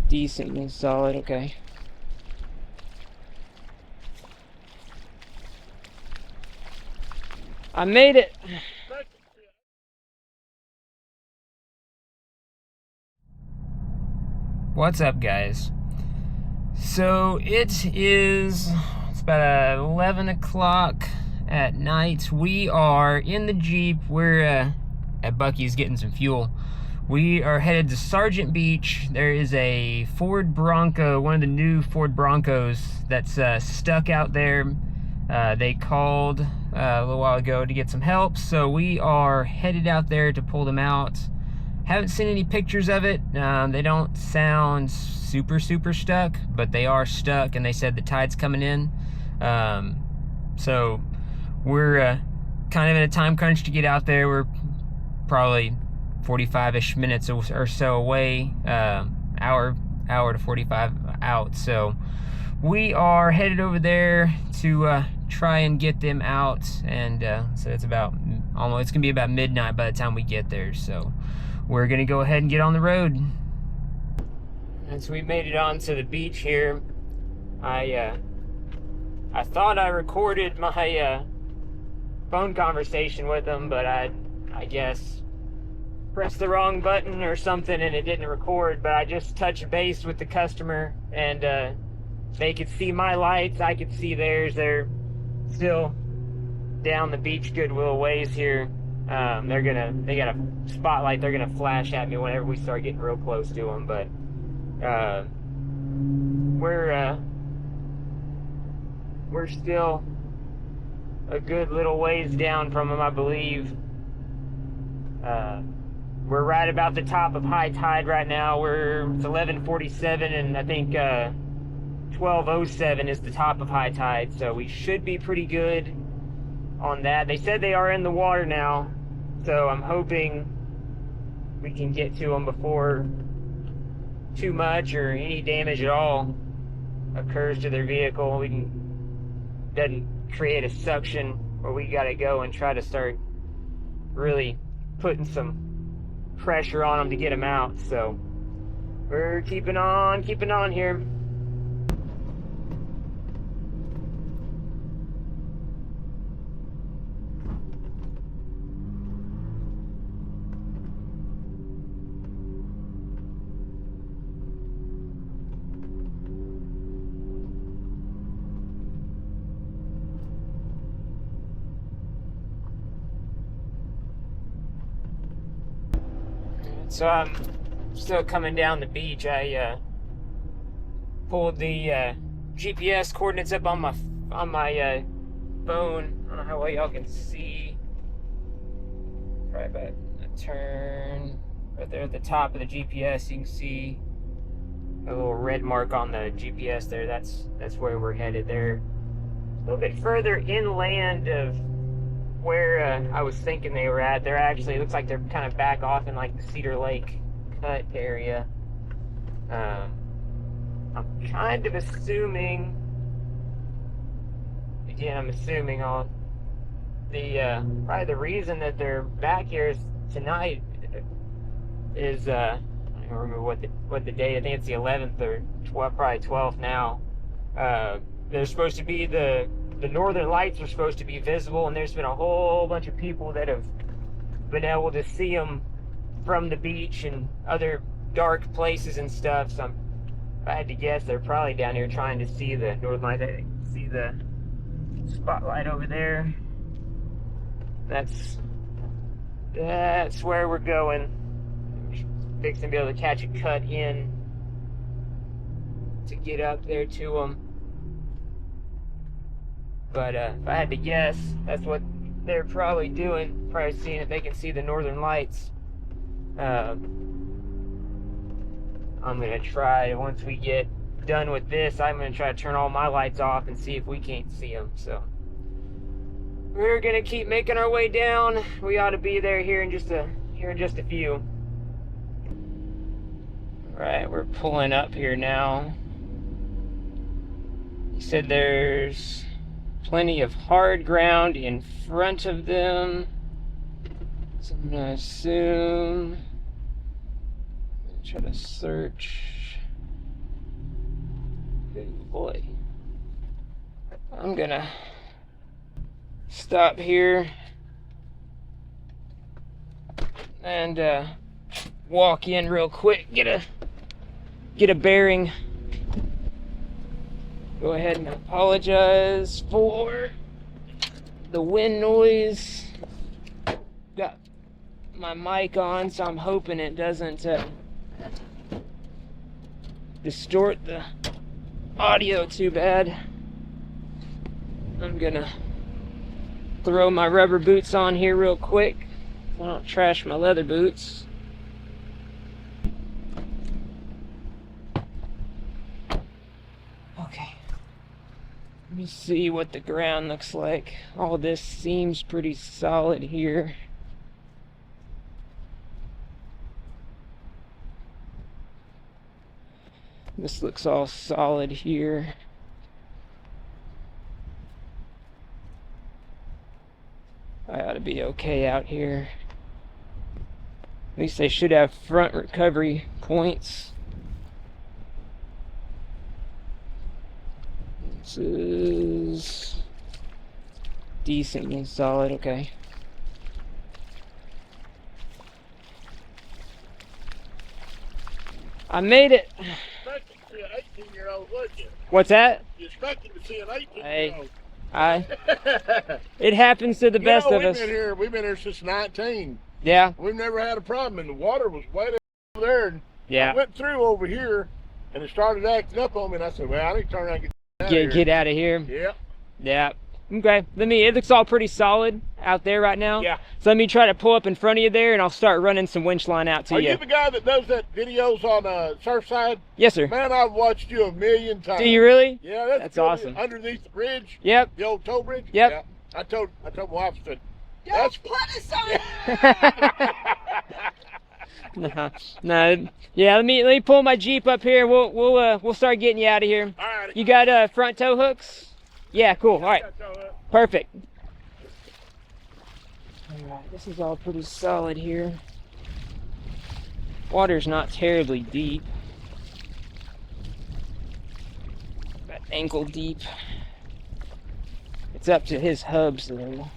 decently solid. Okay. I made it. What's up, guys? So it's about 11 o'clock at night. We are in the Jeep. We're at Bucky's getting some fuel. We are headed to Sargent Beach. There is a Ford Bronco, one of the new Ford Broncos that's stuck out there. They called a little while ago to get some help, so we are headed out there to pull them out. Haven't seen any pictures of it. They don't sound super stuck, but they are stuck, and they said the tide's coming in. So we're kind of in a time crunch to get out there. We're probably 45-ish minutes or so away, hour to 45 out. So we are headed over there to try and get them out, and so it's gonna be about midnight by the time we get there. So we're gonna go ahead and get on the road. And so we made it onto the beach here. I thought I recorded my phone conversation with them, but I guess pressed the wrong button or something and it didn't record. But I just touched base with the customer, and they could see my lights, I could see theirs. They're still down the beach Goodwill ways here. They got a spotlight they're gonna flash at me whenever we start getting real close to them. But we're still a good little ways down from them, I believe. We're right about the top of high tide right now. It's 11:47, and I think 12:07 is the top of high tide, so we should be pretty good on that. They said they are in the water now, so I'm hoping we can get to them before too much or any damage at all occurs to their vehicle. Doesn't create a suction where we gotta go and try to start really putting some pressure on them to get them out. So we're keeping on here. So I'm still coming down the beach. I pulled the GPS coordinates up on my phone. I don't know how well y'all can see. Probably about a turn right there at the top of the GPS. You can see a little red mark on the GPS there. That's where we're headed. They're a little bit further inland of where I was thinking they were at. They're actually, it looks like they're kind of back off in like the Cedar Lake cut area. I'm kind of assuming, probably the reason that they're back here tonight is I don't remember what the date. I think it's the 11th or 12th, probably 12th now. They're supposed to be the northern lights are supposed to be visible, and there's been a whole bunch of people that have been able to see them from the beach and other dark places and stuff. So if I had to guess, they're probably down here trying to see the northern lights. I see the spotlight over there. That's where we're going. Fixing to be able to catch a cut in to get up there to them. But if I had to guess, that's what they're probably doing. Probably seeing if they can see the northern lights. I'm going to try, once we get done with this, I'm going to try to turn all my lights off and see if we can't see them. So we're going to keep making our way down. We ought to be there here in just a few. Alright, we're pulling up here now. He said there's plenty of hard ground in front of them, so I'm gonna assume, try to search. Good boy. I'm gonna stop here and walk in real quick, get a bearing. Go ahead and apologize for the wind noise. Got my mic on, so I'm hoping it doesn't distort the audio too bad. I'm gonna throw my rubber boots on here real quick so I don't trash my leather boots. Okay, let me see what the ground looks like. All this seems pretty solid here. This looks all solid here. I ought to be okay out here. At least I should have front recovery points. This is decently solid, okay. I made it. You expected to see an 18-year-old, would you? What's that? You expected to see an 18-year-old. It happens to the best of us. We've been here since 19. Yeah. We've never had a problem, and the water was way over there. And yeah. I went through over here, and it started acting up on me, and I said, well, I need to turn around and get out of here. Yeah. Yeah. Okay. It looks all pretty solid out there right now. Yeah. So let me try to pull up in front of you there, and I'll start running some winch line out to you. Are you the guy that does that videos on Surfside? Yes, sir. Man, I've watched you a million times. Do you really? Yeah, that's awesome. Underneath the bridge. Yep. The old tow bridge. Yep. Yeah. I told my wife, I said, Don't put us on. No. Yeah, let me pull my Jeep up here. We'll start getting you out of here. All right. You got front tow hooks? Yeah, cool. All right. Perfect. All right, this is all pretty solid here. Water's not terribly deep. About ankle deep. It's up to his hubs though.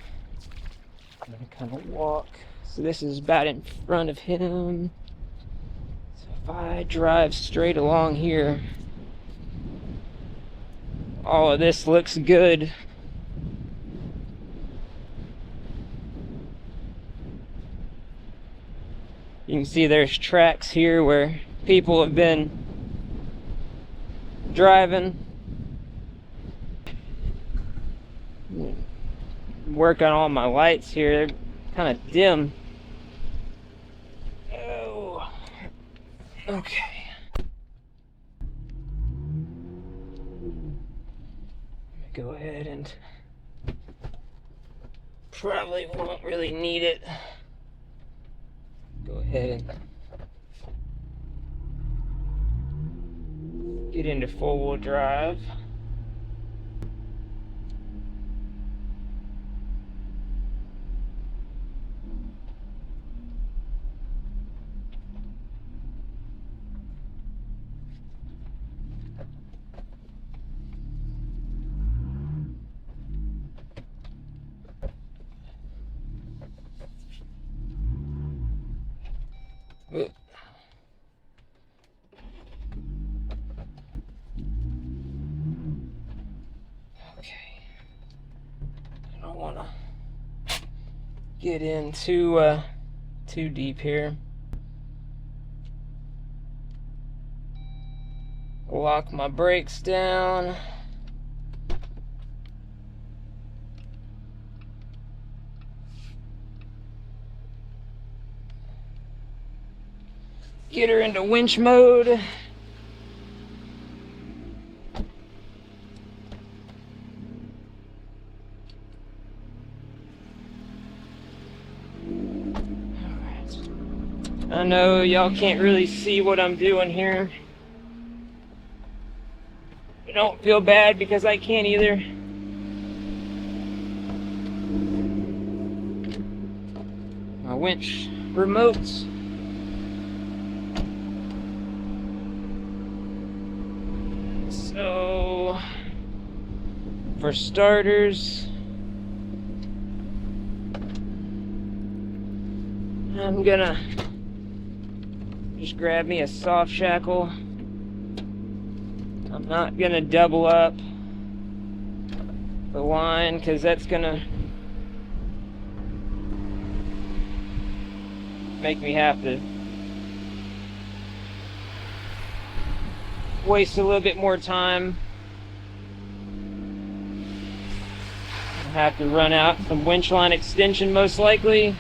I'm gonna kind of walk. So this is about in front of him. So if I drive straight along here, all of this looks good. You can see there's tracks here where people have been driving. Work on all my lights here. They're kind of dim. Oh. Okay. Go ahead and probably won't really need it. Go ahead and get into four-wheel drive. Okay. I don't want to get in too deep here. Lock my brakes down. Get her into winch mode. I know y'all can't really see what I'm doing here. I don't feel bad because I can't either. My winch remotes. So For starters, I'm gonna just grab me a soft shackle. I'm not gonna double up the line because that's gonna make me have to waste a little bit more time. I'll have to run out some winch line extension most likely.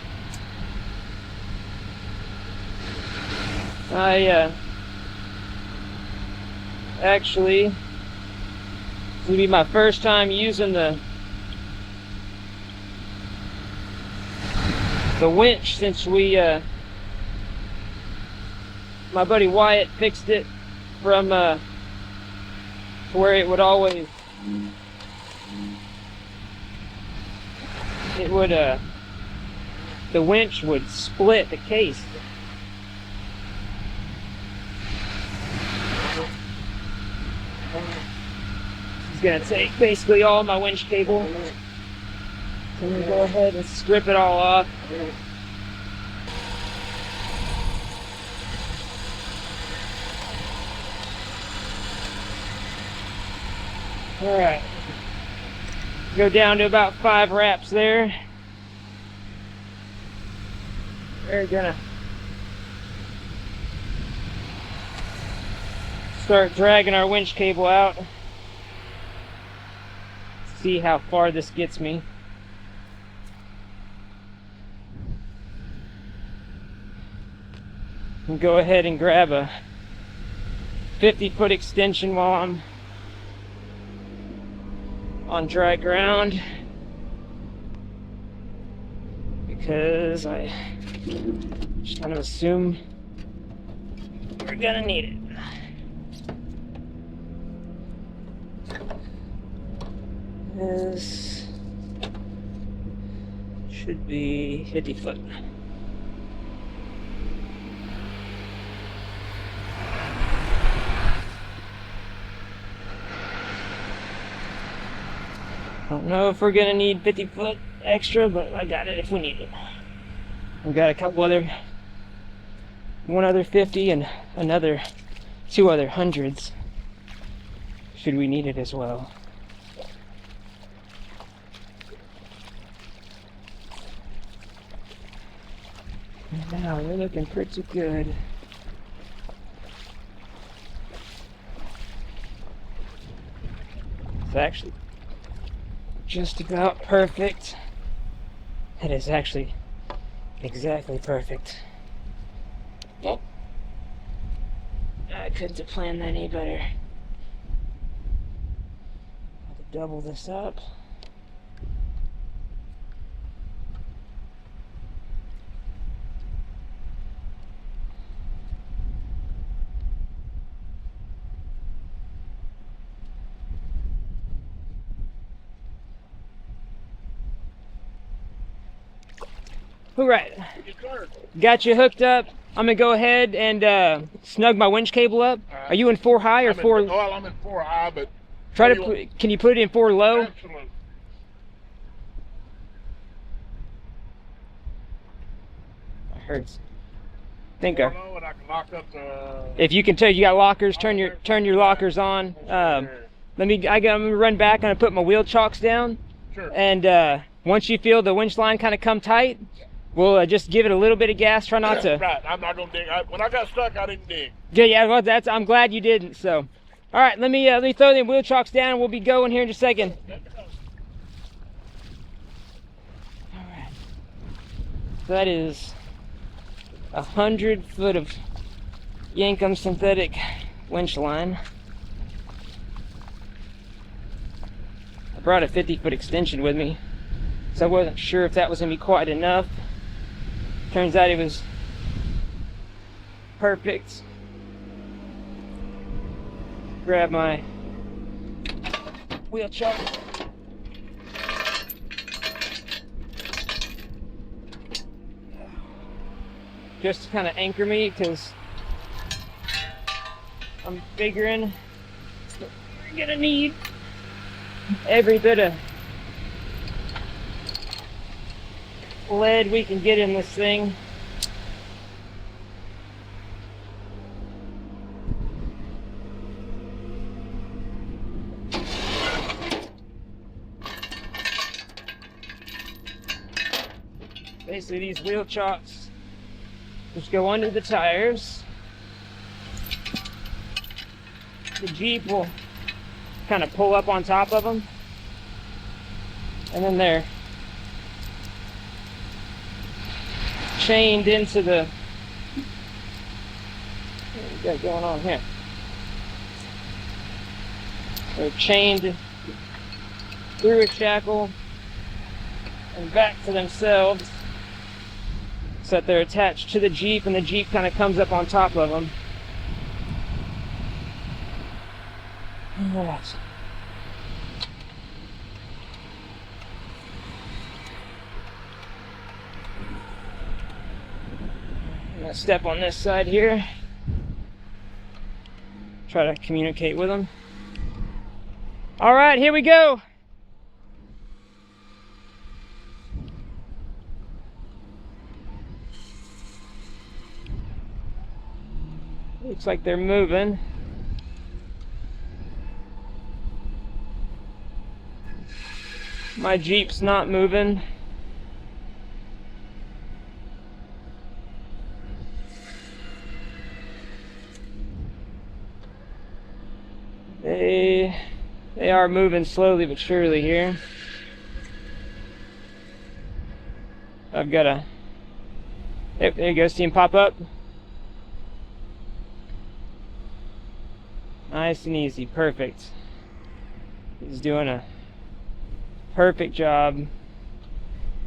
Actually, this will be my first time using the winch since my buddy Wyatt fixed it from where it would always the winch would split the case. It's gonna take basically all my winch cable. So I'm gonna go ahead and strip it all off. Alright. Go down to about 5 wraps there. We're gonna start dragging our winch cable out. See how far this gets me. And go ahead and grab a 50-foot extension while I'm on dry ground, because I just kind of assume we're gonna need it. This should be 50 foot. I don't know if we're gonna need 50 foot extra, but I got it if we need it. We've got a couple other, one other 50 and two other hundreds, should we need it as well. And now we're looking pretty good. It's actually just about perfect. It is actually exactly perfect. I couldn't have planned that any better. I'll have to double this up. All right, got you hooked up. I'm gonna go ahead and snug my winch cable up. Are you in 4 high or 4? Well, I'm in 4 high, but try to put, can you put it in 4 low? Absolutely. I heard. Think I. Low, and I can lock up the. If you can tell, you got lockers. Turn your lockers on. I'm gonna run back. I'm gonna put my wheel chocks down. Sure. And once you feel the winch line kind of come tight, we'll just give it a little bit of gas. Try not to. Right. I'm not gonna dig. When I got stuck, I didn't dig. Yeah. Well, I'm glad you didn't. So, all right. Let me throw the wheel chocks down. We'll be going here in just a second. All right. So that is 100 foot of Yankum synthetic winch line. I brought a 50-foot extension with me, so I wasn't sure if that was gonna be quite enough. Turns out it was perfect. Grab my wheel chock. Just to kind of anchor me, because I'm figuring we're gonna need every bit of lead we can get in this thing. Basically, these wheel chocks just go under the tires. The Jeep will kind of pull up on top of them, and then they're chained into the, what we got going on here? They're chained through a shackle and back to themselves, so that they're attached to the Jeep, and the Jeep kind of comes up on top of them. Alright. I'm gonna step on this side here. Try to communicate with them. Alright, here we go. Looks like they're moving. My Jeep's not moving. They are moving slowly but surely here. I've got a, there you go, see him pop up. Nice and easy, perfect. He's doing a perfect job.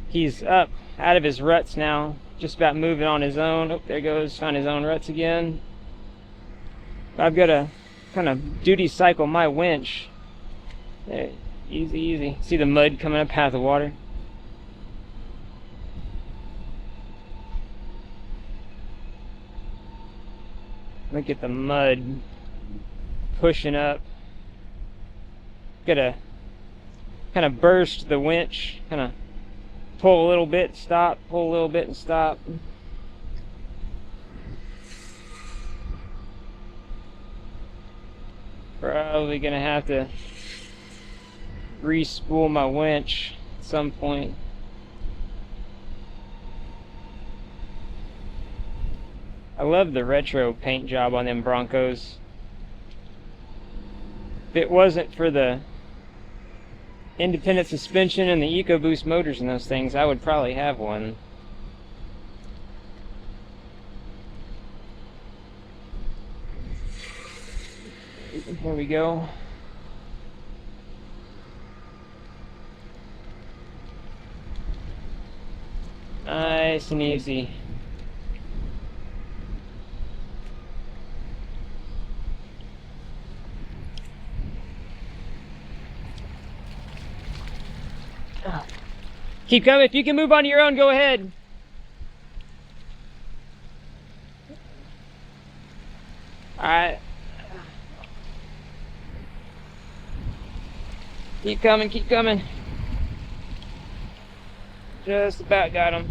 He's up out of his ruts now, just about moving on his own. Oh, there goes, found his own ruts again. I've got to kind of duty cycle my winch. There, easy, easy. See the mud coming up out of the water? Look at the mud pushing up. Gotta kind of burst the winch, kind of pull a little bit, stop, pull a little bit and stop. Probably gonna have to re-spool my winch at some point. I love the retro paint job on them Broncos. If it wasn't for the independent suspension and the EcoBoost motors and those things, I would probably have one. Here we go. Nice and easy. Keep coming. If you can move on your own, go ahead. Alright. Keep coming, keep coming. Just about got him.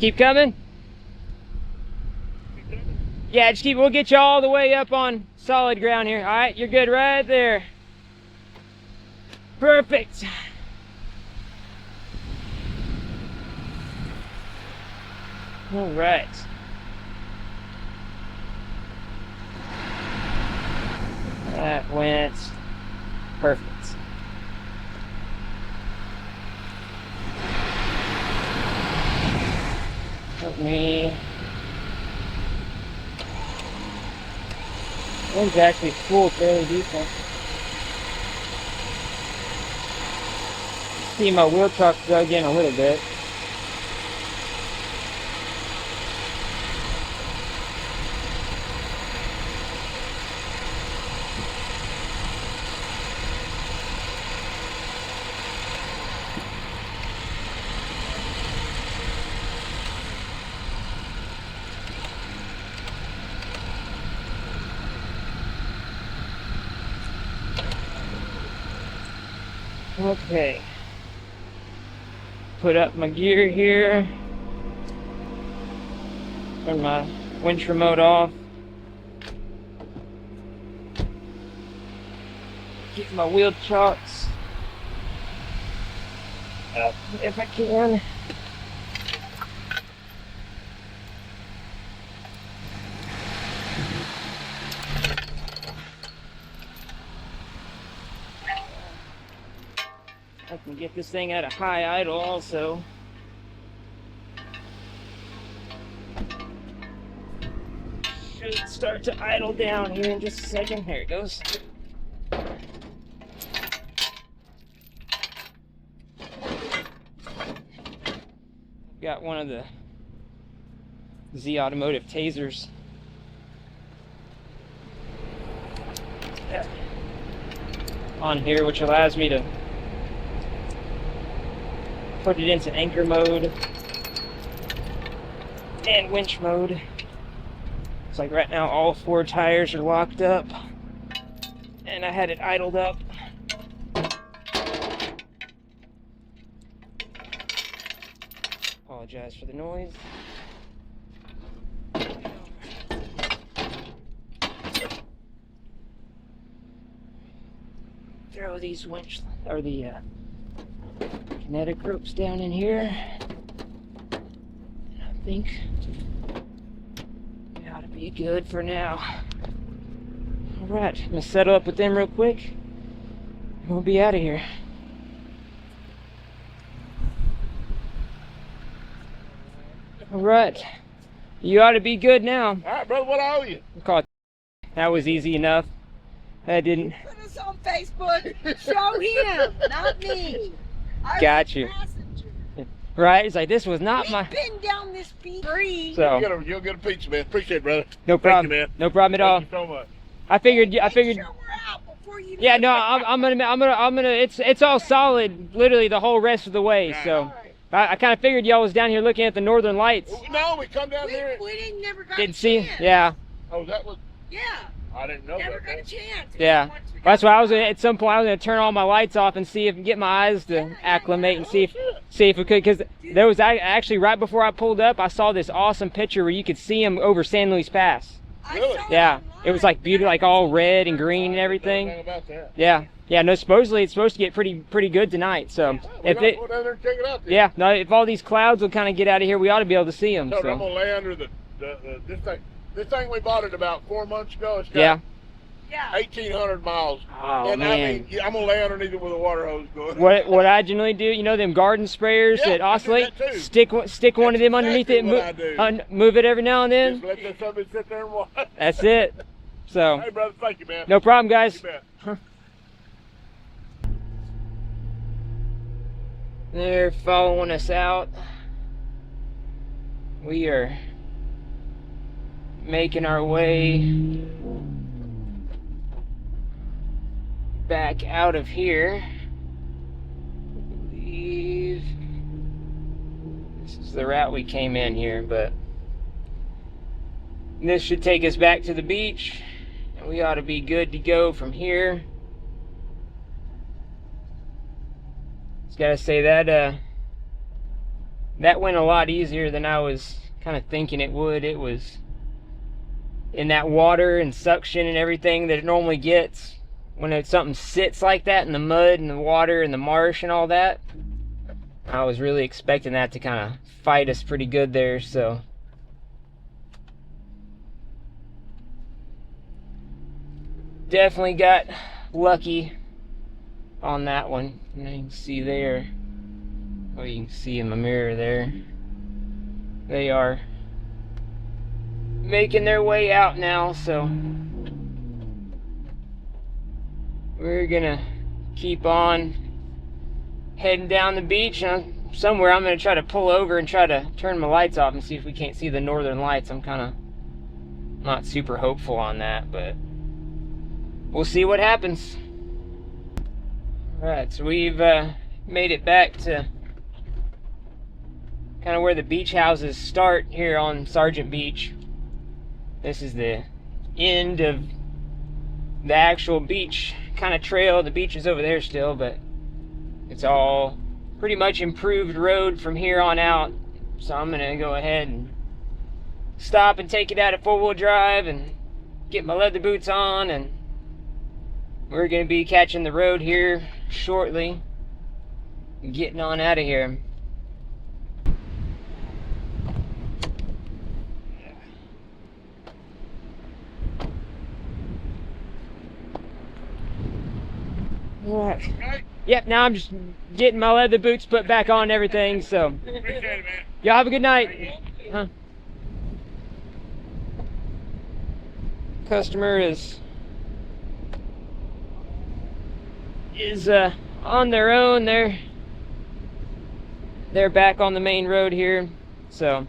Keep coming. Yeah, just keep, we'll get you all the way up on solid ground here. Alright, you're good right there. Perfect. All right. That went perfect. Let me. One's actually full, fairly decent. See my wheel truck dug in a little bit. Okay. Put up my gear here. Turn my winch remote off. Get my wheel chocks up if I can. I can get this thing at a high idle also. Should start to idle down here in just a second. There it goes. Got one of the Automotive tasers. On here, which allows me to put it into anchor mode and winch mode. It's like right now all 4 tires are locked up and I had it idled up. Apologize for the noise. Throw these winch or the kinetic ropes down in here. And I think we ought to be good for now. Alright, I'm gonna settle up with them real quick and we'll be out of here. Alright, you ought to be good now. Alright, brother, what I owe you? That was easy enough. That didn't. Put us on Facebook. Show him, not me. Got you. Right? It's like this was not We've been down this beach free. So You'll get a pizza, man. Appreciate it, brother. no problem. Thank you, man. No problem at all. Thank you so much. I figured. Make sure we're out before you Yeah, leave. no, I'm gonna. It's all solid, literally the whole rest of the way. Right. So All right. I kind of figured y'all was down here looking at the northern lights. No, we come down here. We didn't never got Didn't a see? chance. Yeah, Oh, that was. Yeah. I didn't know Never that. got a chance. yeah. Once we That's got why I was gonna, at some point I was gonna turn all my lights off and see if get my eyes to acclimate and see if we could, because there was actually right before I pulled up I saw this awesome picture where you could see them over San Luis Pass. I Really? saw Yeah, it was like online. beautiful, like all red and green and everything. Nothing about that. Yeah. No, supposedly it's supposed to get pretty good tonight. So if it, Go down there and check it out. Then. yeah, no, if all these clouds will kind of get out of here, we ought to be able to see them. So I'm So gonna lay under this thing. This thing we bought it about 4 months ago. It's got yeah. Yeah. 1,800 miles. Oh and man. I mean, I'm gonna lay underneath it with a water hose going. What I generally do, you know, them garden sprayers Yeah, that I do oscillate, that too. stick one of them That's underneath it, exactly what I do. move it every now and then. Just let that somebody sit there and watch. That's it. So Hey, brother, thank you, man. no problem, guys. You bet. They're following us out. We are making our way back out of here. I believe this is the route we came in here, but this should take us back to the beach, and we ought to be good to go from here. Just gotta say that that went a lot easier than I was kind of thinking it would. It was in that water and suction and everything that it normally gets when something sits like that in the mud and the water and the marsh and all that. I was really expecting that to kind of fight us pretty good there, so definitely got lucky on that one. And you can see there, oh, you can see in my mirror there, they are making their way out now, so we're gonna keep on heading down the beach. And somewhere I'm gonna try to pull over and try to turn my lights off and see if we can't see the northern lights. I'm kind of not super hopeful on that, but we'll see what happens. Alright, so we've made it back to kind of where the beach houses start here on Sargent Beach. This is the end of the actual beach kind of trail. The beach is over there still, but it's all pretty much improved road from here on out. So I'm gonna go ahead and stop and take it out of 4-wheel drive and get my leather boots on, and we're gonna be catching the road here shortly, getting on out of here. Right. Yep, now I'm just getting my leather boots put back on and everything, so. Appreciate it, man. Y'all have a good night. Huh? Customer is on their own. They're back on the main road here, so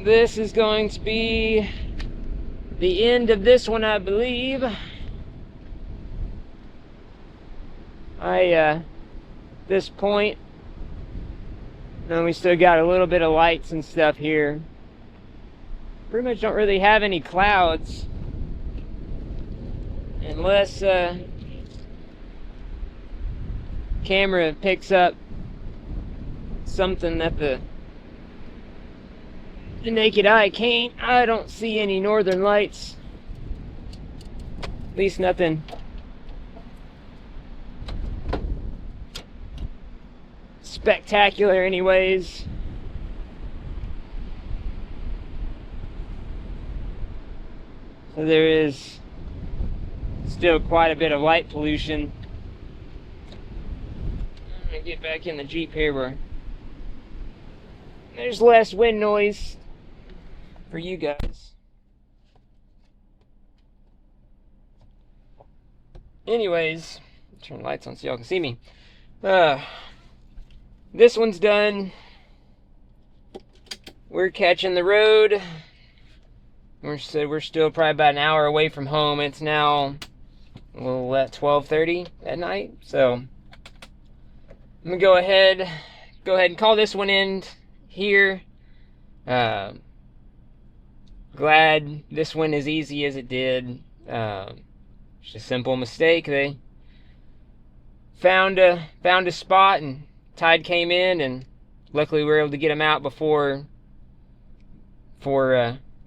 this is going to be the end of this one, I believe. This point, and we still got a little bit of lights and stuff here. Pretty much don't really have any clouds, unless camera picks up something that the naked eye can't. I don't see any northern lights, at least nothing spectacular anyways. So there is still quite a bit of light pollution. I'm gonna get back in the Jeep here where there's less wind noise for you guys. Anyways, turn the lights on so y'all can see me. This one's done. We're catching the road. We're still probably about an hour away from home. It's now a little at 12:30 at night. So I'm gonna go ahead and call this one in here. Glad this went as easy as it did. Just a simple mistake. They found a spot and tide came in, and luckily we were able to get them out before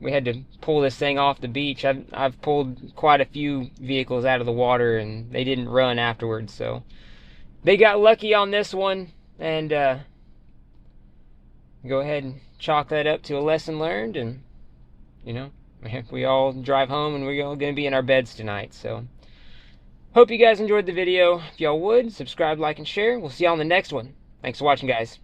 we had to pull this thing off the beach. I've pulled quite a few vehicles out of the water and they didn't run afterwards, so they got lucky on this one. And go ahead and chalk that up to a lesson learned, and you know, we all drive home and we're all gonna be in our beds tonight. So hope you guys enjoyed the video. If y'all would, subscribe, like, and share. We'll see y'all on the next one. Thanks for watching, guys.